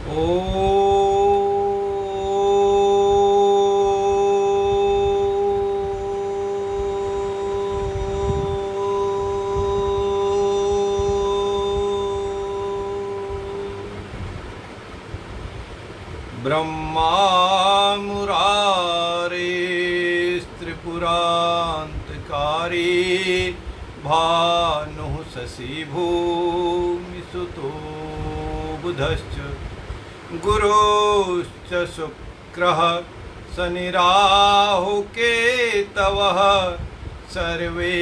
ओ ब्रह्मा मुरारे त्रिपुरांतकारी भानुः शशि भूमिसुतो बुधश्च गुरुश्च शुक्रः शनिराहुः केतवः सर्वे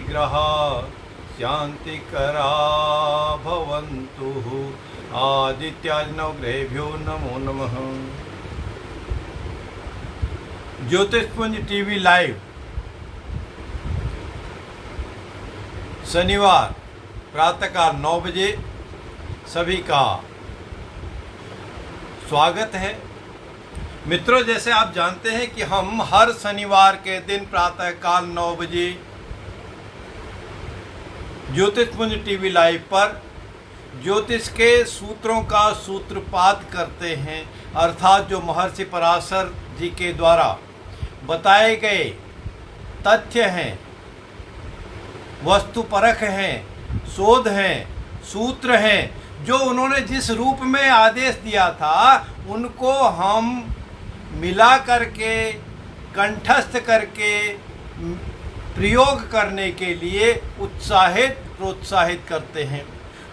ग्रहा शांतिकरा भवन्तु। आदित्यादि नवग्रहेभ्यो नमो नमः। ज्योतिषपुंज टीवी लाइव शनिवार प्रातःकाल 9 बजे सभी का स्वागत है। मित्रों, जैसे आप जानते हैं कि हम हर शनिवार के दिन प्रातःकाल 9 बजे ज्योतिषपुंज टीवी लाइव पर ज्योतिष के सूत्रों का सूत्रपात करते हैं, अर्थात जो महर्षि पराशर जी के द्वारा बताए गए तथ्य हैं, वस्तुपरख हैं, शोध हैं, सूत्र हैं, जो उन्होंने जिस रूप में आदेश दिया था उनको हम मिला करके कंठस्थ करके प्रयोग करने के लिए उत्साहित प्रोत्साहित करते हैं।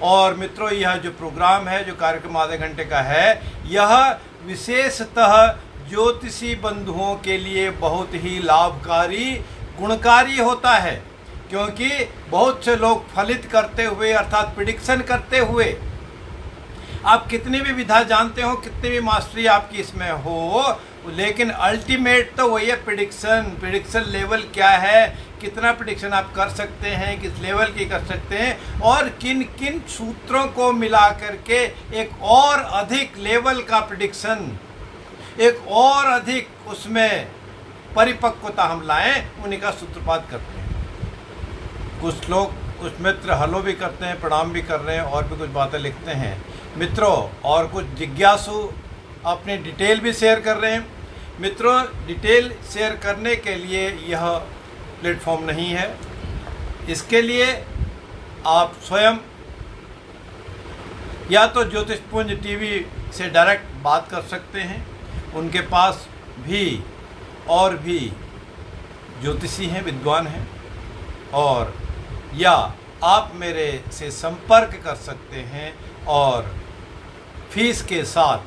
और मित्रों, यह जो प्रोग्राम है, जो कार्यक्रम आधे घंटे का है, यह विशेषतः ज्योतिषी बंधुओं के लिए बहुत ही लाभकारी गुणकारी होता है, क्योंकि बहुत से लोग फलित करते हुए अर्थात प्रिडिक्शन करते हुए, आप कितनी भी विधा जानते हो, कितनी भी मास्टरी आपकी इसमें हो, लेकिन अल्टीमेट तो वही है प्रिडिक्शन लेवल क्या है, कितना प्रिडिक्शन आप कर सकते हैं, किस लेवल की कर सकते हैं, और किन किन सूत्रों को मिला करके एक और अधिक लेवल का प्रिडिक्शन, एक और अधिक उसमें परिपक्वता हम लाएं, उन्हीं का सूत्रपात करते हैं। कुछ लोग, कुछ मित्र हलो भी करते हैं, प्रणाम भी कर रहे हैं और भी कुछ बातें लिखते हैं मित्रों, और कुछ जिज्ञासु अपनी डिटेल भी शेयर कर रहे हैं। मित्रों, डिटेल शेयर करने के लिए यह प्लेटफॉर्म नहीं है। इसके लिए आप स्वयं या तो ज्योतिषपुंज टीवी से डायरेक्ट बात कर सकते हैं, उनके पास भी और भी ज्योतिषी हैं, विद्वान हैं, और या आप मेरे से संपर्क कर सकते हैं और फीस के साथ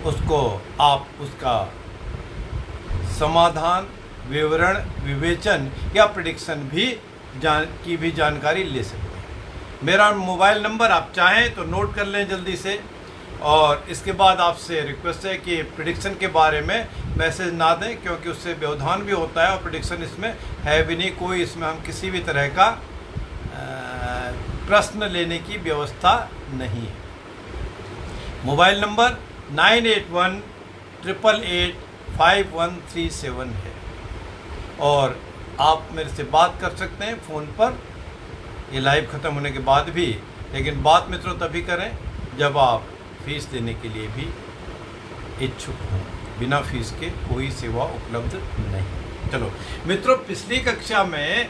उसको आप उसका समाधान, विवरण, विवेचन या प्रेडिक्शन भी की भी जानकारी ले सकते हैं। मेरा मोबाइल नंबर आप चाहें तो नोट कर लें जल्दी से, और इसके बाद आपसे रिक्वेस्ट है कि प्रेडिक्शन के बारे में मैसेज ना दें, क्योंकि उससे व्यवधान भी होता है और प्रेडिक्शन इसमें है भी नहीं, कोई इसमें हम किसी भी तरह का प्रश्न लेने की व्यवस्था नहीं है। मोबाइल नंबर 9818885137 है, और आप मेरे से बात कर सकते हैं फ़ोन पर, ये लाइव ख़त्म होने के बाद भी, लेकिन बात मित्रों तभी करें जब आप फीस देने के लिए भी इच्छुक हों। बिना फीस के कोई सेवा उपलब्ध नहीं। चलो मित्रों, पिछली कक्षा में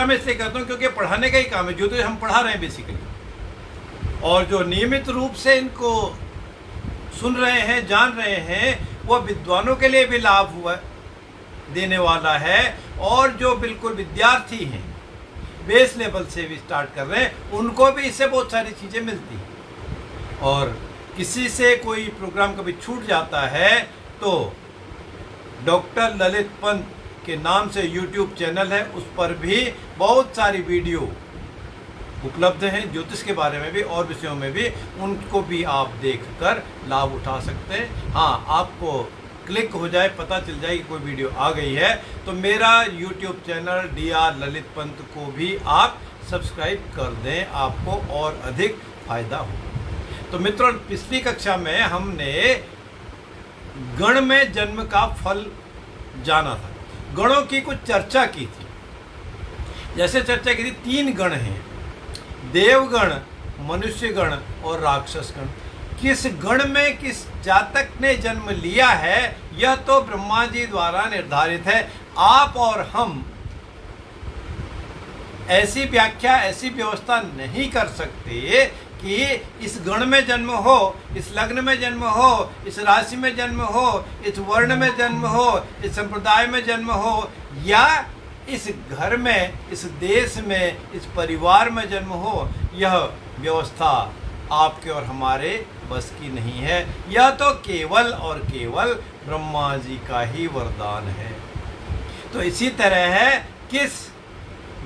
इसलिए कहता हूँ क्योंकि पढ़ाने का ही काम है, जो तो हम पढ़ा रहे हैं बेसिकली, और जो नियमित रूप से इनको सुन रहे हैं, जान रहे हैं, वह विद्वानों के लिए भी लाभ हुआ देने वाला है, और जो बिल्कुल विद्यार्थी हैं, बेस लेवल से भी स्टार्ट कर रहे हैं, उनको भी इससे बहुत सारी चीज़ें मिलती हैं। और किसी से कोई प्रोग्राम कभी छूट जाता है तो डॉक्टर ललित पंत के नाम से यूट्यूब चैनल है, उस पर भी बहुत सारी वीडियो उपलब्ध हैं, ज्योतिष के बारे में भी और विषयों में भी, उनको भी आप देखकर लाभ उठा सकते हैं। हाँ, आपको क्लिक हो जाए, पता चल जाए कि कोई वीडियो आ गई है, तो मेरा YouTube channel DR Lalit Pant को भी आप सब्सक्राइब कर दें, आपको और अधिक फायदा हो। तो मित्रों, पिछली कक्षा में हमने गण में जन्म का फल जाना था, गणों की कुछ चर्चा की थी। जैसे चर्चा की थी, 3 गण हैं, देवगण, मनुष्यगण और राक्षसगण। किस गण में किस जातक ने जन्म लिया है यह तो ब्रह्मा जी द्वारा निर्धारित है। आप और हम ऐसी व्याख्या, ऐसी व्यवस्था नहीं कर सकते कि इस गण में जन्म हो, इस लग्न में जन्म हो, इस राशि में जन्म हो, इस वर्ण में जन्म हो, इस संप्रदाय में जन्म हो, या इस घर में, इस देश में, इस परिवार में जन्म हो। यह व्यवस्था आपके और हमारे बस की नहीं है। यह तो केवल और केवल ब्रह्मा जी का ही वरदान है। तो इसी तरह है, किस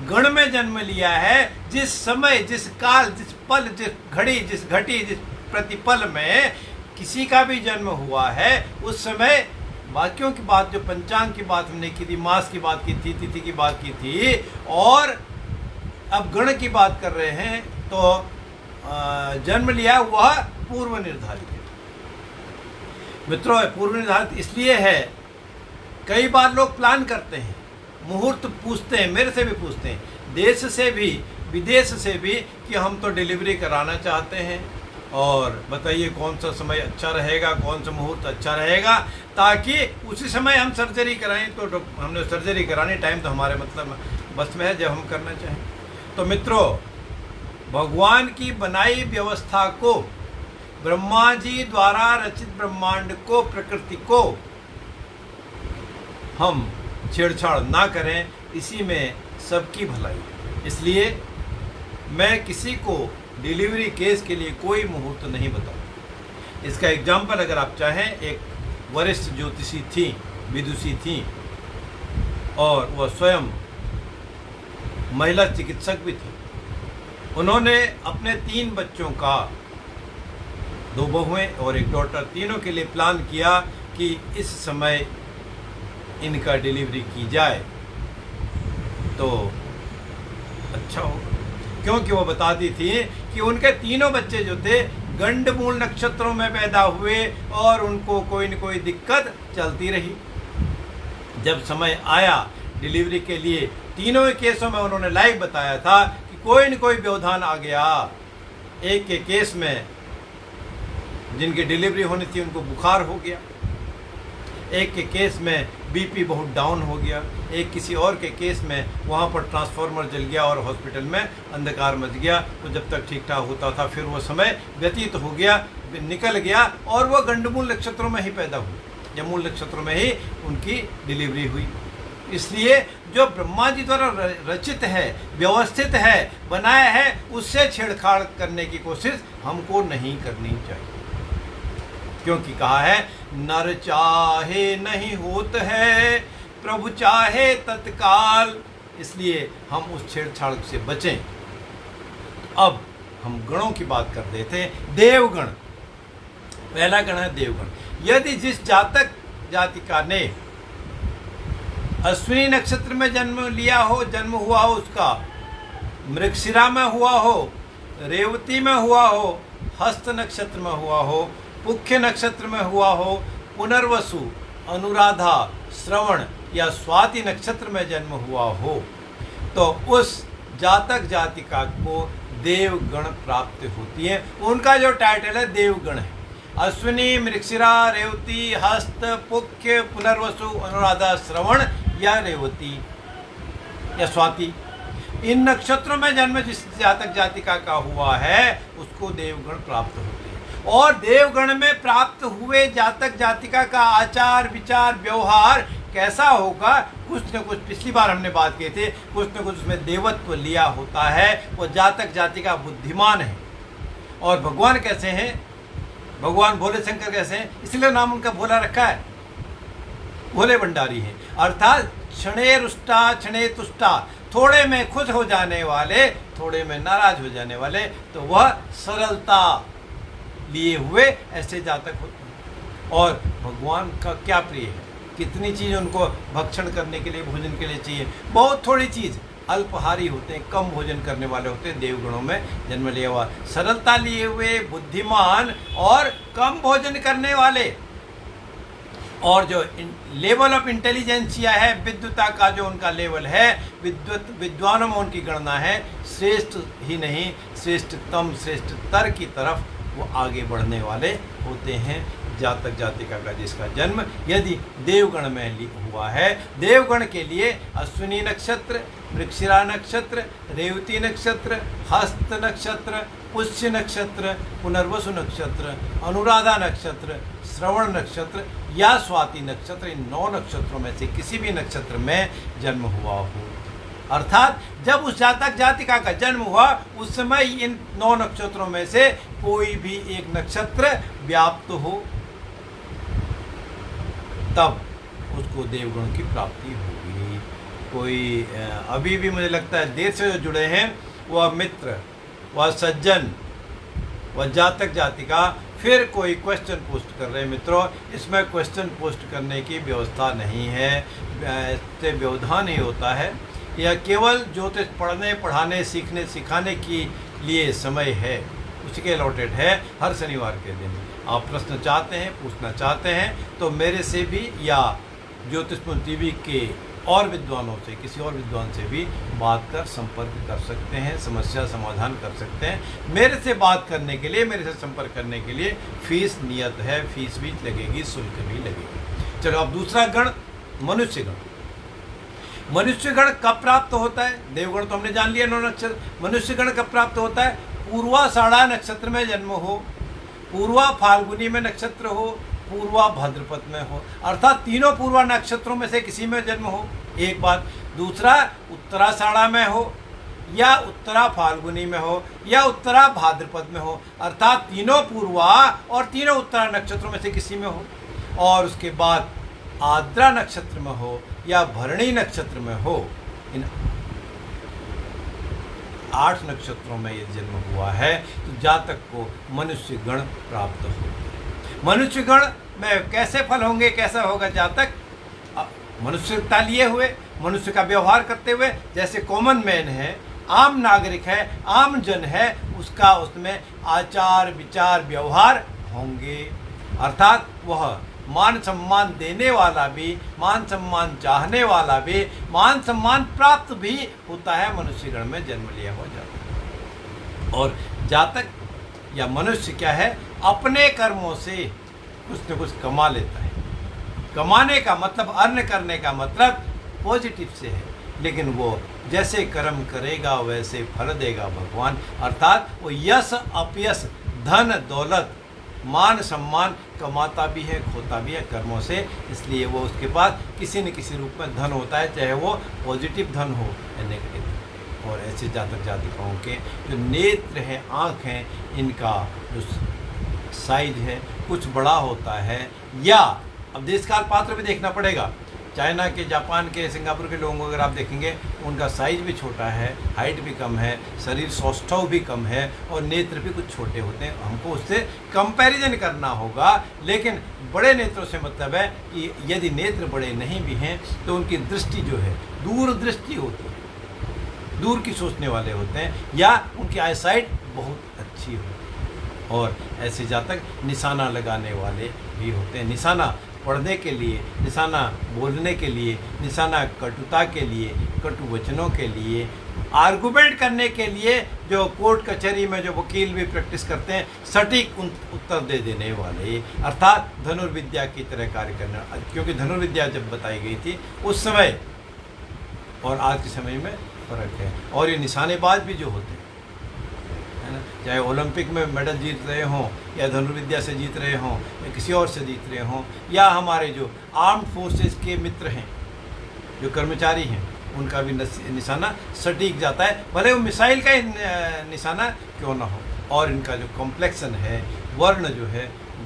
गण में जन्म लिया है, जिस समय, जिस काल, जिस पल, जिस घड़ी, जिस घटी, जिस प्रतिपल में किसी का भी जन्म हुआ है, उस समय वाक्यों की बात, जो पंचांग की बात हमने की थी, मास की बात की थी, तिथि की बात की थी, और अब गण की बात कर रहे हैं, तो जन्म लिया वह पूर्व निर्धारित है। मित्रों, पूर्व निर्धारित इसलिए है, कई बार लोग प्लान करते हैं, मुहूर्त पूछते हैं, मेरे से भी पूछते हैं, देश से भी विदेश से भी, कि हम तो डिलीवरी कराना चाहते हैं और बताइए कौन सा समय अच्छा रहेगा, कौन सा मुहूर्त अच्छा रहेगा, ताकि उसी समय हम सर्जरी कराएं। तो हमने सर्जरी करानी, टाइम तो हमारे मतलब बस में है जब हम करना चाहें। तो मित्रों, भगवान की बनाई व्यवस्था को, ब्रह्मा जी द्वारा रचित ब्रह्मांड को, प्रकृति को हम छेड़छाड़ ना करें, इसी में सबकी भलाई। इसलिए मैं किसी को डिलीवरी केस के लिए कोई मुहूर्त नहीं बताऊं। इसका एग्जाम्पल अगर आप चाहें, एक वरिष्ठ ज्योतिषी थी, विदुषी थी, और वह स्वयं महिला चिकित्सक भी थी। उन्होंने अपने 3 बच्चों का, 2 बहुएं और 1 डॉटर, तीनों के लिए प्लान किया कि इस समय इनका डिलीवरी की जाए तो अच्छा होगा, क्योंकि वो बताती थी कि उनके तीनों बच्चे जो थे गंडमूल नक्षत्रों में पैदा हुए और उनको कोई न कोई दिक्कत चलती रही। जब समय आया डिलीवरी के लिए, तीनों ही केसों में उन्होंने लाइव बताया था कि कोई न कोई व्यवधान आ गया। एक के केस में जिनकी डिलीवरी होनी थी उनको बुखार हो गया, एक के केस में बीपी बहुत डाउन हो गया, एक किसी और के केस में वहाँ पर ट्रांसफार्मर जल गया और हॉस्पिटल में अंधकार मच गया। तो जब तक ठीक ठाक होता था, फिर वो समय व्यतीत हो गया, निकल गया, और वो गंडमूल नक्षत्रों में ही पैदा हुई, जमूल नक्षत्रों में ही उनकी डिलीवरी हुई। इसलिए जो ब्रह्मा जी द्वारा रचित है, व्यवस्थित है, बनाया है, उससे छेड़छाड़ करने की कोशिश हमको नहीं करनी चाहिए। क्योंकि कहा है, नर चाहे नहीं होत है, प्रभु चाहे तत्काल। इसलिए हम उस छेड़छाड़ से बचें। अब हम गणों की बात कर रहे थे। देवगण, पहला गण है देवगण। यदि जिस जातक जातिका ने अश्विनी नक्षत्र में जन्म लिया हो, जन्म हुआ हो, उसका मृगशिरा में हुआ हो, रेवती में हुआ हो, हस्त नक्षत्र में हुआ हो, पुख्य नक्षत्र में हुआ हो, पुनर्वसु, अनुराधा, श्रवण या स्वाति नक्षत्र में जन्म हुआ हो, तो उस जातक जातिका को देवगण प्राप्त होती है। उनका जो टाइटल है देवगण है। अश्विनी, मृगशिरा, रेवती, हस्त, पुख्य, पुनर्वसु, अनुराधा, श्रवण या रेवती या स्वाति, इन नक्षत्रों में जन्म जिस जातक जातिका का हुआ है उसको देवगण प्राप्त होते हैं। और देवगण में प्राप्त हुए जातक जातिका का आचार, विचार, व्यवहार कैसा होगा, कुछ न कुछ, पिछली बार हमने बात की थी, कुछ न कुछ उसमें देवत्व लिया होता है। वो जातक जातिका बुद्धिमान है। और भगवान कैसे हैं, भगवान भोले शंकर कैसे हैं, इसलिए नाम उनका भोला रखा है, भोले भंडारी है। अर्थात क्षणे रुष्टा क्षणे तुष्टा, थोड़े में खुश हो जाने वाले, थोड़े में नाराज हो जाने वाले, तो वह सरलता लिए हुए ऐसे जातक होते हैं। और भगवान का क्या प्रिय है, कितनी चीज़ उनको भक्षण करने के लिए, भोजन के लिए चाहिए, बहुत थोड़ी चीज़, अल्पहारी होते हैं, कम भोजन करने वाले होते हैं। देवगणों में जन्म लिया हुआ, सरलता लिए हुए, बुद्धिमान और कम भोजन करने वाले। और जो लेवल ऑफ इंटेलिजेंसिया है, विद्वता का जो उनका लेवल है, विद्वानों में उनकी गणना है श्रेष्ठ ही नहीं श्रेष्ठतम श्रेष्ठतर की तरफ वो आगे बढ़ने वाले होते हैं। जातक जातिका का जिसका जन्म यदि देवगण में हुआ है, देवगण के लिए अश्विनी नक्षत्र, मृगशिरा नक्षत्र, रेवती नक्षत्र, हस्त नक्षत्र, पुष्य नक्षत्र, पुनर्वसु नक्षत्र, अनुराधा नक्षत्र, श्रवण नक्षत्र या स्वाति नक्षत्र, इन 9 नक्षत्रों में से किसी भी नक्षत्र में जन्म हुआ हो, अर्थात जब उस जातक जातिका का जन्म हुआ उस समय इन 9 नक्षत्रों में से कोई भी एक नक्षत्र व्याप्त हो, तब उसको देवगुण की प्राप्ति होगी। कोई अभी भी मुझे लगता है देर से जो जुड़े हैं वह मित्र, वह सज्जन, वह जातक जातिका फिर कोई क्वेश्चन पोस्ट कर रहे हैं। मित्रों, इसमें क्वेश्चन पोस्ट करने की व्यवस्था नहीं है, इससे व्यवधान ही होता है। यह केवल ज्योतिष पढ़ने पढ़ाने सीखने सिखाने के लिए समय है, उसके अलॉटेड है हर शनिवार के दिन। आप प्रश्न चाहते हैं, पूछना चाहते हैं तो मेरे से भी या ज्योतिषपुंज टीवी के और विद्वानों से, किसी और विद्वान से भी बात कर संपर्क कर सकते हैं, समस्या समाधान कर सकते हैं। मेरे से बात करने के लिए, मेरे से संपर्क करने के लिए फीस नियत है, फीस भी लगेगी, शुल्क भी लगेगी। चलो अब दूसरा गण मनुष्यगण। मनुष्यगण कब प्राप्त होता है? देवगण तो हमने जान लिया 9 नक्षत्र। मनुष्यगण कब प्राप्त होता है? पूर्वाषाढ़ा नक्षत्र में जन्म हो, पूर्वा फाल्गुनी में नक्षत्र हो, पूर्वा भाद्रपद में हो, अर्थात तीनों पूर्वा नक्षत्रों में से किसी में जन्म हो, एक बात। दूसरा उत्तराषाढ़ा में हो या उत्तरा फाल्गुनी में हो या उत्तरा भाद्रपद में हो, अर्थात तीनों पूर्वा और तीनों उत्तरा नक्षत्रों में से किसी में हो। और उसके बाद आद्रा नक्षत्र में हो या भरणी नक्षत्र में हो, इन 8 नक्षत्रों में ये जन्म हुआ है तो जातक को मनुष्य गण प्राप्त हो। मनुष्य गण में कैसे फल होंगे, कैसा होगा जातक? मनुष्यता लिए हुए, मनुष्य का व्यवहार करते हुए, जैसे कॉमन मैन है, आम नागरिक है, आम जन है, उसका उसमें आचार विचार व्यवहार होंगे, अर्थात वह मान सम्मान देने वाला भी, मान सम्मान चाहने वाला भी, मान सम्मान प्राप्त भी होता है मनुष्यगण में जन्म लिया हुआ जातक। और जातक या मनुष्य क्या है? अपने कर्मों से कुछ न कुछ कमा लेता है। कमाने का मतलब, अर्न करने का मतलब पॉजिटिव से है, लेकिन वो जैसे कर्म करेगा वैसे फल देगा भगवान, अर्थात वो यश अपयश धन दौलत मान सम्मान कमाता भी है, खोता भी है कर्मों से, इसलिए वो उसके पास किसी न किसी रूप में धन होता है, चाहे वो पॉजिटिव धन हो या नेगेटिव। और ऐसे जातक जातिकाओं के जो नेत्र हैं, आँख हैं, इनका जो साइज है कुछ बड़ा होता है, या अब देश काल पात्र भी देखना पड़ेगा। चाइना के, जापान के, सिंगापुर के लोगों को अगर आप देखेंगे उनका साइज भी छोटा है, हाइट भी कम है, शरीर सौष्ठव भी कम है और नेत्र भी कुछ छोटे होते हैं। हमको उससे कंपैरिजन करना होगा, लेकिन बड़े नेत्रों से मतलब है कि यदि नेत्र बड़े नहीं भी हैं तो उनकी दृष्टि जो है दूरदृष्टि होती है, दूर की सोचने वाले होते हैं, या उनकी आईसाइट बहुत अच्छी होती है। और ऐसे जातक निशाना लगाने वाले भी होते हैं, निशाना पढ़ने के लिए, निशाना बोलने के लिए, निशाना कटुता के लिए, कटु वचनों के लिए, आर्गुमेंट करने के लिए, जो कोर्ट कचहरी में जो वकील भी प्रैक्टिस करते हैं, सटीक उत्तर दे देने वाले, अर्थात धनुर्विद्या की तरह कार्य करना। क्योंकि धनुर्विद्या जब बताई गई थी उस समय और आज के समय में फ़र्क है। और ये निशानेबाज भी जो होते हैं, चाहे ओलंपिक में मेडल जीत रहे हों या धनुर्विद्या से जीत रहे हों या किसी और से जीत रहे हों, या हमारे जो आर्म्ड फोर्सेस के मित्र हैं, जो कर्मचारी हैं, उनका भी निशाना सटीक जाता है, भले वो मिसाइल का निशाना क्यों ना हो। और इनका जो कॉम्प्लेक्सन है, वर्ण जो है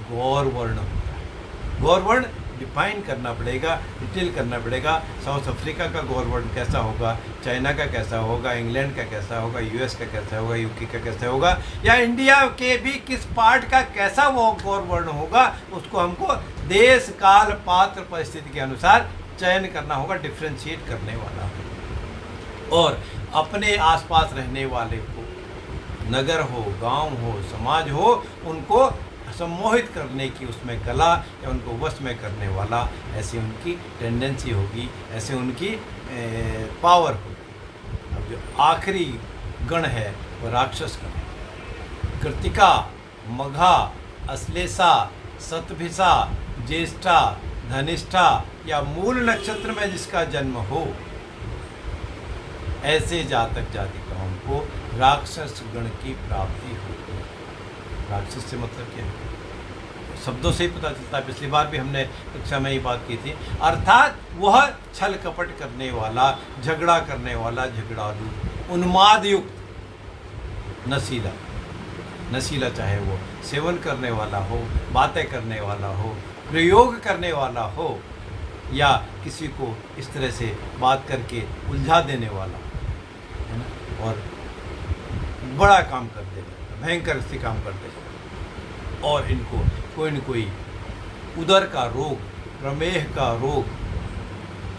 गौर वर्ण होता है। गौर वर्ण डिफाइन करना पड़ेगा, डिटेल करना पड़ेगा। साउथ अफ्रीका का गौर वर्ण कैसा होगा, चाइना का कैसा होगा, इंग्लैंड का कैसा होगा, यूएस का कैसा होगा, यूके का कैसा होगा, या इंडिया के भी किस पार्ट का कैसा वो गौर वर्ण होगा, उसको हमको देश काल पात्र परिस्थिति के अनुसार चयन करना होगा, डिफ्रेंशिएट करने वाला। और अपने आसपास रहने वाले को, नगर हो, गांव हो, समाज हो, उनको सम्मोहित करने की उसमें कला या उनको वश में करने वाला, ऐसी उनकी टेंडेंसी होगी, ऐसे उनकी पावर होगी। अब जो आखिरी गण है वो राक्षस गण है। कृतिका, मघा, अश्लेषा, शतभिषा, ज्येष्ठा, धनिष्ठा या मूल नक्षत्र में जिसका जन्म हो, ऐसे जातक जातिकाओं को राक्षस गण की प्राप्ति होती है। राक्षस से मतलब क्या है? शब्दों से ही पता चलता है। पिछली बार भी हमने कक्षा में ही बात की थी। अर्थात वह छल कपट करने वाला, झगड़ा करने वाला, झगड़ालू, उन्माद युक्त, नशीला। नशीला चाहे वो सेवन करने वाला हो, बातें करने वाला हो, प्रयोग करने वाला हो, या किसी को इस तरह से बात करके उलझा देने वाला, है ना, और बड़ा काम कर देगा, भयंकर से काम कर देगा। और इनको कोई न कोई उदर का रोग, प्रमेह का रोग,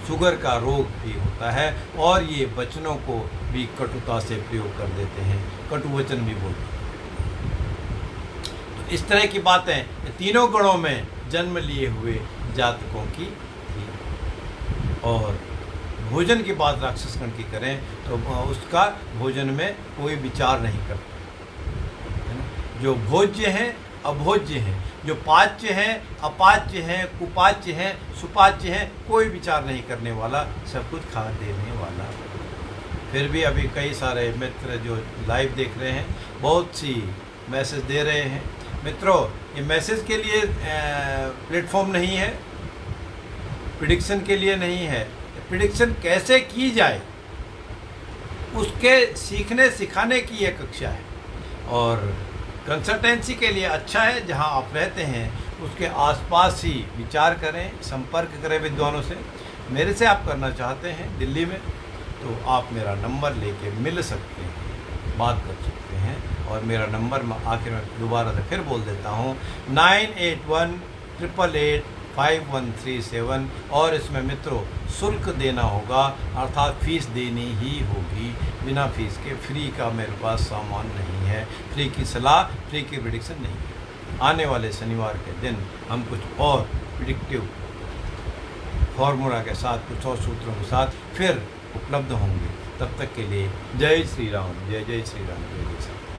शुगर का रोग भी होता है, और ये वचनों को भी कटुता से प्रयोग कर देते हैं, कटु वचन भी बोलते हैं। तो इस तरह की बातें तीनों गणों में जन्म लिए हुए जातकों की थी। और भोजन की बात राक्षस गण की करें तो उसका भोजन में कोई विचार नहीं करता, है ना। जो भोज्य हैं, अभोज्य हैं, जो पाच्य हैं, अपाच्य हैं, कुपाच्य हैं, सुपाच्य हैं, कोई विचार नहीं करने वाला, सब कुछ खा देने वाला। फिर भी अभी कई सारे मित्र जो लाइव देख रहे हैं, बहुत सी मैसेज दे रहे हैं। मित्रों, ये मैसेज के लिए प्लेटफॉर्म नहीं है, प्रिडिक्शन के लिए नहीं है। प्रिडिक्शन कैसे की जाए उसके सीखने सिखाने की यह कक्षा है। और कंसल्टेंसी के लिए अच्छा है, जहां आप रहते हैं उसके आसपास ही विचार करें, संपर्क करें विद्वानों से। मेरे से आप करना चाहते हैं दिल्ली में, तो आप मेरा नंबर लेके मिल सकते हैं, बात कर सकते हैं। और मेरा नंबर मैं आखिर में दोबारा से फिर बोल देता हूँ, 9818885137। और इसमें मित्रों शुल्क देना होगा, अर्थात फीस देनी ही होगी। बिना फीस के फ्री का मेरे पास सामान नहीं है, फ्री की सलाह, फ्री की प्रेडिक्शन नहीं है। आने वाले शनिवार के दिन हम कुछ और प्रिडिक्टिव फॉर्मूला के साथ, कुछ और सूत्रों के साथ फिर उपलब्ध होंगे। तब तक के लिए जय श्री राम, जय जय श्री राम, जय जय श्री राम।